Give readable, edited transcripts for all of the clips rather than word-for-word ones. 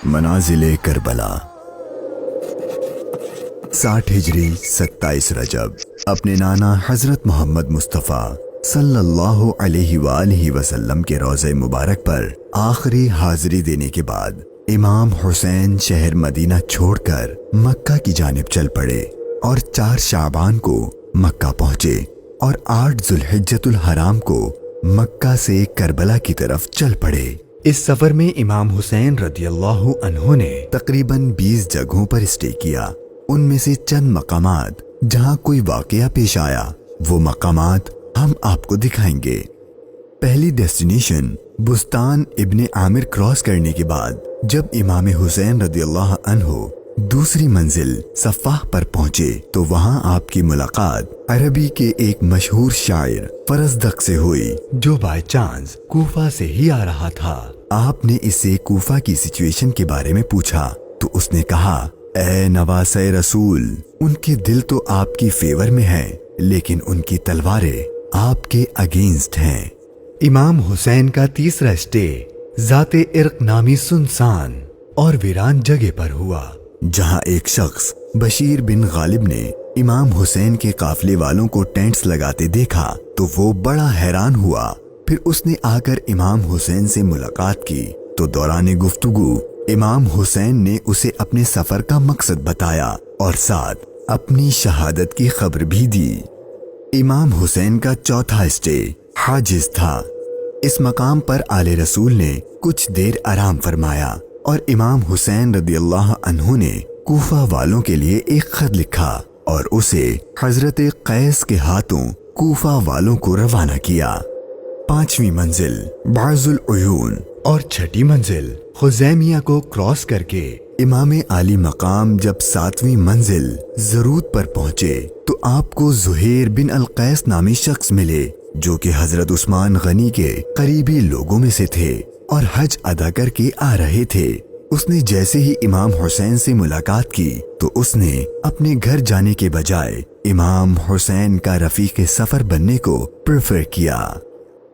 منازل کربلا 60 ہجری 27 رجب اپنے نانا حضرت محمد مصطفیٰ صلی اللہ علیہ وآلہ وسلم کے روضہ مبارک پر آخری حاضری دینے کے بعد امام حسین شہر مدینہ چھوڑ کر مکہ کی جانب چل پڑے اور 4 شعبان کو مکہ پہنچے اور 8 ذوالحجۃ الحرام کو مکہ سے کربلا کی طرف چل پڑے۔ اس سفر میں امام حسین رضی اللہ عنہ نے تقریباً 20 جگہوں پر اسٹے کیا۔ ان میں سے چند مقامات جہاں کوئی واقعہ پیش آیا وہ مقامات ہم آپ کو دکھائیں گے۔ پہلی ڈیسٹینیشن بستان ابن عامر کراس کرنے کے بعد جب امام حسین رضی اللہ عنہ دوسری منزل صفاح پر پہنچے تو وہاں آپ کی ملاقات عربی کے ایک مشہور شاعر فرزدق سے ہوئی جو بائی چانس کوفہ سے ہی آ رہا تھا۔ آپ نے اس سے کوفہ کی سچویشن کے بارے میں پوچھا تو اس نے کہا، اے نواسۂ رسول، ان کے دل تو آپ کی فیور میں ہیں لیکن ان کی تلواریں آپ کے اگینسٹ ہیں۔ امام حسین کا تیسرا اسٹے ذات ارق نامی سنسان اور ویران جگہ پر ہوا، جہاں ایک شخص بشیر بن غالب نے امام حسین کے قافلے والوں کو ٹینٹس لگاتے دیکھا تو وہ بڑا حیران ہوا۔ پھر اس نے آ کر امام حسین سے ملاقات کی تو دوران گفتگو امام حسین نے اسے اپنے سفر کا مقصد بتایا اور ساتھ اپنی شہادت کی خبر بھی دی۔ امام حسین کا چوتھا اسٹے حاجز تھا۔ اس مقام پر آل رسول نے کچھ دیر آرام فرمایا اور امام حسین رضی اللہ عنہ نے کوفہ والوں کے لیے ایک خط لکھا اور اسے حضرت قیس کے ہاتھوں کوفہ والوں کو روانہ کیا۔ 5ویں منزل بعض العیون اور 6ٹھی منزل خزیمیہ کو کراس کر کے امام عالی مقام جب 7ویں منزل زرود پر پہنچے تو آپ کو زہیر بن القیس نامی شخص ملے جو کہ حضرت عثمان غنی کے قریبی لوگوں میں سے تھے اور حج ادا کر کے آ رہے تھے۔ اس نے جیسے ہی امام حسین سے ملاقات کی تو اس نے اپنے گھر جانے کے بجائے امام حسین کا رفیق سفر بننے کو پریفر کیا۔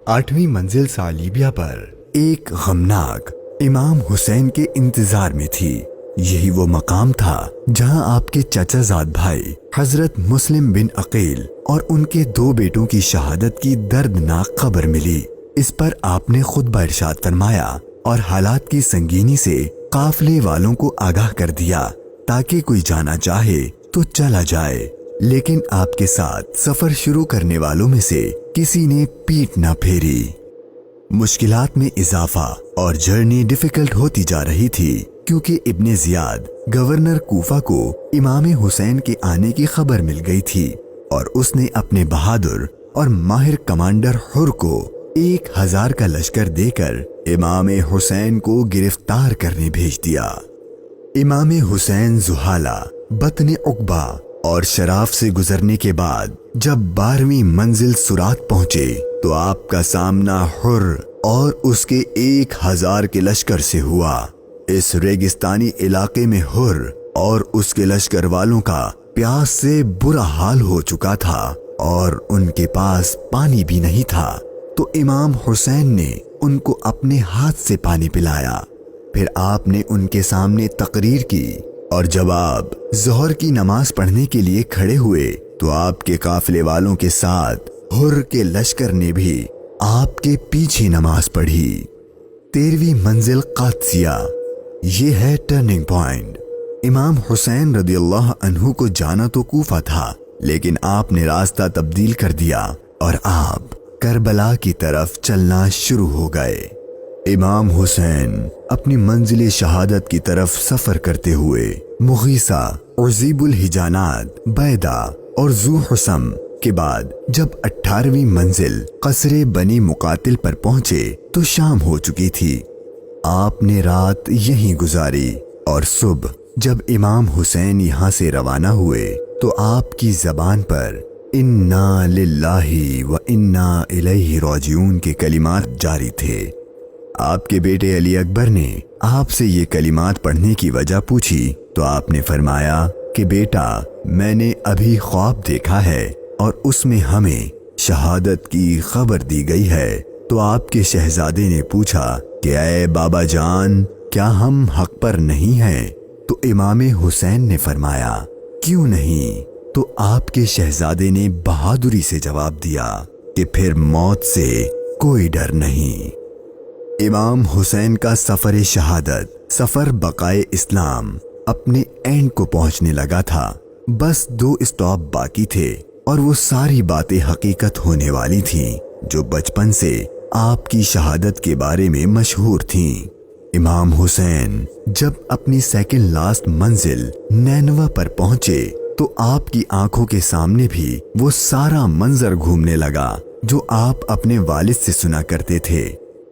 8ویں منزل صالیبیہ پر ایک غمناک امام حسین کے انتظار میں تھی۔ یہی وہ مقام تھا جہاں آپ کے چچا زاد بھائی حضرت مسلم بن عقیل اور ان کے 2 بیٹوں کی شہادت کی دردناک خبر ملی۔ اس پر آپ نے خطبہ ارشاد فرمایا اور حالات کی سنگینی سے قافلے والوں کو آگاہ کر دیا تاکہ کوئی جانا چاہے تو چلا جائے، لیکن آپ کے ساتھ سفر شروع کرنے والوں میں سے کسی نے پیٹ نہ پھیری۔ مشکلات میں اضافہ اور جرنی ڈیفیکلٹ ہوتی جا رہی تھی کیونکہ ابن زیاد گورنر کوفہ کو امام حسین کے آنے کی خبر مل گئی تھی اور اس نے اپنے بہادر اور ماہر کمانڈر حر کو 1000 کا لشکر دے کر امام حسین کو گرفتار کرنے بھیج دیا۔ امام حسین زحالہ، بطن عقبہ اور شراف سے گزرنے کے بعد جب 12ویں منزل سرات پہنچے تو آپ کا سامنا حر اور اس کے 1000 کے لشکر سے ہوا۔ اس ریگستانی علاقے میں حر اور اس کے لشکر والوں کا پیاس سے برا حال ہو چکا تھا اور ان کے پاس پانی بھی نہیں تھا، تو امام حسین نے ان کو اپنے ہاتھ سے پانی پلایا۔ پھر آپ نے ان کے سامنے تقریر کی اور جب آپ ظہر کی نماز پڑھنے کے لیے کھڑے ہوئے تو آپ کے قافلے والوں کے ساتھ حر کے لشکر نے بھی آپ کے پیچھے نماز پڑھی۔ 13ویں منزل قادسیہ، یہ ہے ٹرننگ پوائنٹ۔ امام حسین رضی اللہ عنہ کو جانا تو کوفہ تھا لیکن آپ نے راستہ تبدیل کر دیا اور آپ کربلا کی طرف چلنا شروع ہو گئے۔ امام حسین اپنی منزل شہادت کی طرف سفر کرتے ہوئے مغیثہ، عزیب الحجانات، بیدہ اور ذو حسم کے بعد جب 18ویں منزل قصر بنی مقاتل پر پہنچے تو شام ہو چکی تھی۔ آپ نے رات یہیں گزاری اور صبح جب امام حسین یہاں سے روانہ ہوئے تو آپ کی زبان پر انا للہ و انا الیہ راجعون کے کلمات جاری تھے۔ آپ کے بیٹے علی اکبر نے آپ سے یہ کلمات پڑھنے کی وجہ پوچھی تو آپ نے فرمایا کہ بیٹا، میں نے ابھی خواب دیکھا ہے اور اس میں ہمیں شہادت کی خبر دی گئی ہے۔ تو آپ کے شہزادے نے پوچھا کہ اے بابا جان، کیا ہم حق پر نہیں ہیں؟ تو امام حسین نے فرمایا کیوں نہیں؟ تو آپ کے شہزادے نے بہادری سے جواب دیا کہ پھر موت سے کوئی ڈر نہیں۔ امام حسین کا سفر شہادت، سفر بقائے اسلام اپنے اینڈ کو پہنچنے لگا تھا۔ بس 2 اسٹاپ باقی تھے اور وہ ساری باتیں حقیقت ہونے والی تھیں جو بچپن سے آپ کی شہادت کے بارے میں مشہور تھیں۔ امام حسین جب اپنی سیکنڈ لاسٹ منزل نینوا پر پہنچے تو آپ کی آنکھوں کے سامنے بھی وہ سارا منظر گھومنے لگا جو آپ اپنے والد سے سنا کرتے تھے۔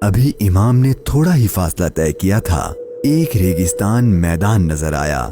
ابھی امام نے تھوڑا ہی فاصلہ طے کیا تھا، ایک ریگستان میدان نظر آیا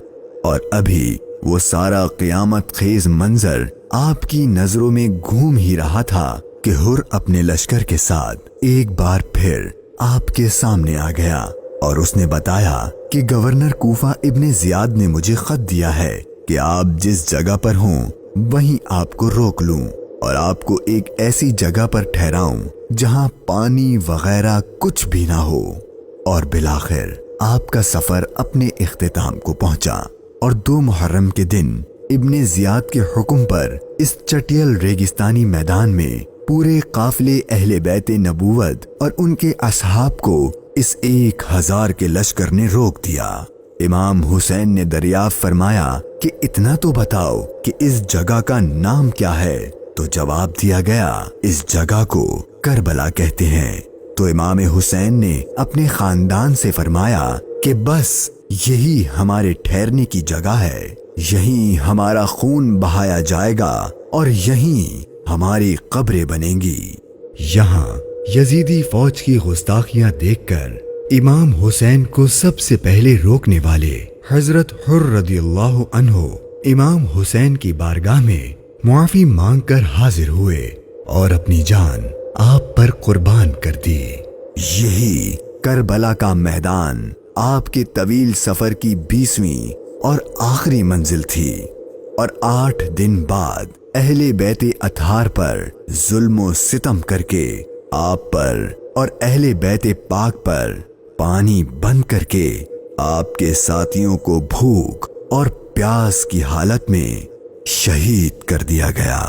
اور ابھی وہ سارا قیامت خیز منظر آپ کی نظروں میں گھوم ہی رہا تھا کہ ہر اپنے لشکر کے ساتھ ایک بار پھر آپ کے سامنے آ گیا اور اس نے بتایا کہ گورنر کوفہ ابن زیاد نے مجھے خط دیا ہے کہ آپ جس جگہ پر ہوں وہیں آپ کو روک لوں اور آپ کو ایک ایسی جگہ پر ٹھہراؤں جہاں پانی وغیرہ کچھ بھی نہ ہو۔ اور بالآخر آپ کا سفر اپنے اختتام کو پہنچا اور 2 محرم کے دن ابن زیاد کے حکم پر اس چٹیل ریگستانی میدان میں پورے قافلے اہل بیت نبوت اور ان کے اصحاب کو اس 1000 کے لشکر نے روک دیا۔ امام حسین نے دریافت فرمایا کہ اتنا تو بتاؤ کہ اس جگہ کا نام کیا ہے؟ تو جواب دیا گیا اس جگہ کو کربلا کہتے ہیں۔ تو امام حسین نے اپنے خاندان سے فرمایا کہ بس یہی ہمارے ٹھہرنے کی جگہ ہے، یہیں ہمارا خون بہایا جائے گا اور یہیں ہماری قبریں بنیں گی۔ یہاں یزیدی فوج کی گستاخیاں دیکھ کر امام حسین کو سب سے پہلے روکنے والے حضرت حر رضی اللہ عنہ امام حسین کی بارگاہ میں معافی مانگ کر حاضر ہوئے اور اپنی جان آپ پر قربان کر دی۔ یہی کربلا کا میدان آپ کے طویل سفر کی 20ویں اور آخری منزل تھی، اور 8 دن بعد اہل بیت اطہار پر ظلم و ستم کر کے آپ پر اور اہل بیت پاک پر پانی بند کر کے آپ کے ساتھیوں کو بھوک اور پیاس کی حالت میں شہید کر دیا گیا۔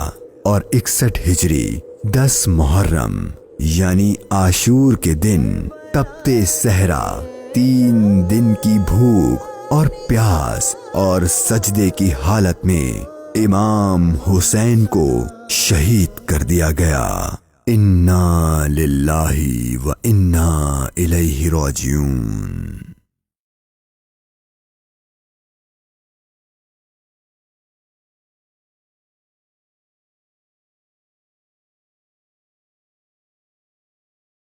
اور 61 ہجری 10 محرم یعنی عاشور کے دن تپتے صحرا 3 دن کی بھوک اور پیاس اور سجدے کی حالت میں امام حسین کو شہید کر دیا گیا۔ انا للہ و انا الیہ راجعون۔